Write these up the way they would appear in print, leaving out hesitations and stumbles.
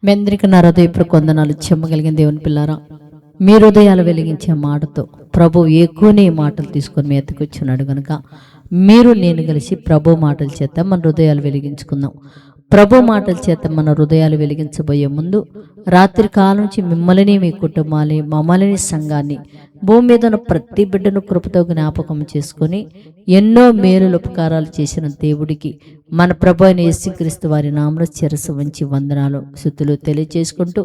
మీ అందరికీ నా హృదయపు కొందనాలు చెమ్మగలిగిన దేవుని పిల్లారా, మీ హృదయాలు వెలిగించే మాటతో ప్రభు ఎక్కువనే మాటలు తీసుకొని మీ ఎత్తుకొచ్చున్నాడు కనుక మీరు నేను కలిసి ప్రభు మాటల చేత మన హృదయాలు వెలిగించుకుందాం. ప్రభు మాటల చేత మన హృదయాలు వెలిగించబోయే ముందు రాత్రి కాలం నుంచి మిమ్మల్ని, మీ కుటుంబాన్ని, మమ్మల్ని, సంఘాన్ని, భూమి మీద ఉన్న ప్రతి బిడ్డను కృపతో జ్ఞాపకం చేసుకొని ఎన్నో మేలులు ఉపకారాలు చేసిన దేవుడికి మన ప్రభు అయిన యేసుక్రీస్తు వారి నామములో శిరస్సు వంచి వందనాలు స్తుతులు తెలియజేసుకుంటూ,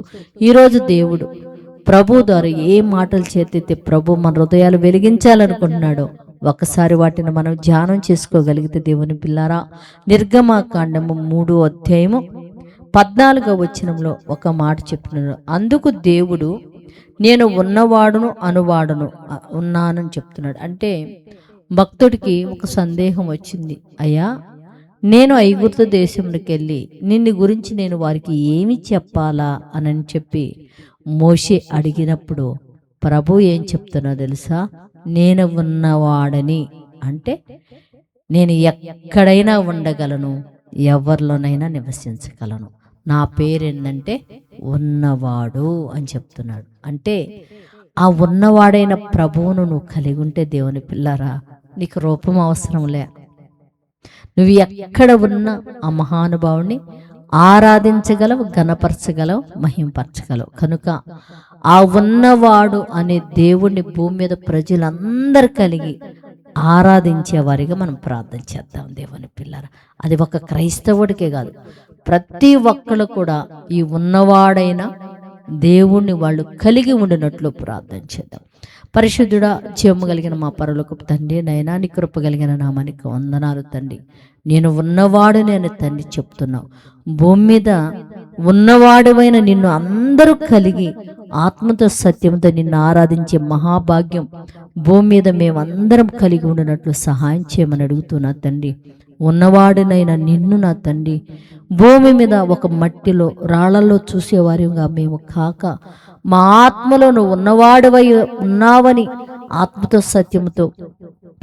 ఈరోజు దేవుడు ప్రభు ద్వారా ఏ మాటలు చేతైతే ప్రభు మన హృదయాలు వెలిగించాలనుకుంటున్నాడో ఒకసారి వాటిని మనం ధ్యానం చేసుకోగలిగితే దేవుని పిల్లారా, నిర్గమాకాండము 3వ అధ్యాయము 14వ వచనంలో ఒక మాట చెప్తున్నాడు. అందుకు దేవుడు నేను ఉన్నవాడును అనువాడును ఉన్నానని చెప్తున్నాడు. అంటే భక్తుడికి ఒక సందేహం వచ్చింది, అయ్యా నేను ఐగుప్తు దేశంలోకి వెళ్ళి నిన్ను గురించి నేను వారికి ఏమి చెప్పాలా అని చెప్పి మోషే అడిగినప్పుడు ప్రభు ఏం చెప్తున్నా తెలుసా? నేను ఉన్నవాడని, అంటే నేను ఎక్కడైనా ఉండగలను, ఎవరిలోనైనా నివసించగలను, నా పేరేందంటే ఉన్నవాడు అని చెప్తున్నాడు. అంటే ఆ ఉన్నవాడైన ప్రభువును నువ్వు కలిగి ఉంటే దేవుని పిల్లరా, నీకు రూపం అవసరంలే. నువ్వు ఎక్కడ ఉన్నా ఆ మహానుభావుని ఆరాధించగలవు, గణపరచగలవు, మహింపరచగలవు. కనుక ఆ ఉన్నవాడు అనే దేవుణ్ణి భూమి మీద ప్రజలందరూ కలిగి ఆరాధించే వారిగా మనం ప్రార్థన చేద్దాం దేవుని పిల్లరా. అది ఒక క్రైస్తవుడికే కాదు, ప్రతి ఒక్కరు కూడా ఈ ఉన్నవాడైన దేవుణ్ణి వాళ్ళు కలిగి ఉండినట్లు ప్రార్థన చేద్దాం. పరిశుద్ధుడా, జీవము మా పరలోకపు తండ్రి, నైనా నీ కృప కలిగిన నామానికి వందనాలు తండ్రి. నేను ఉన్నవాడు నేను తండ్రి చెప్తున్నావు. భూమి మీద ఉన్నవాడువైన నిన్ను అందరూ కలిగి ఆత్మతో సత్యంతో నిన్ను ఆరాధించే మహాభాగ్యం భూమి మీద మేమందరం కలిగి ఉండినట్లు సహాయం చేయమని అడుగుతున్నా తండ్రి. ఉన్నవాడినైనా నిన్ను నా తండ్రి భూమి మీద ఒక మట్టిలో రాళ్లలో చూసేవారిగా మేము కాక, మా ఆత్మలో నువ్వు ఉన్నవాడివై ఉన్నావని ఆత్మతో సత్యముతో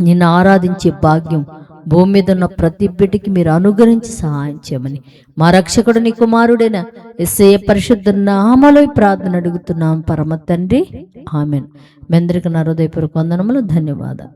నిన్ను ఆరాధించే భాగ్యం భూమి మీద ఉన్న ప్రతి బిడ్డకి మీరు అనుగ్రహించి సహాయం చేయమని మా రక్షకుడు నీ కుమారుడైన యేసయ్య పరిశుద్ధ నామములో ప్రార్థన అడుగుతున్నాం పరమ తండ్రి, ఆమేన్. మీ అందరికీ నా హృదయపూర్వక వందనములు, ధన్యవాదాలు.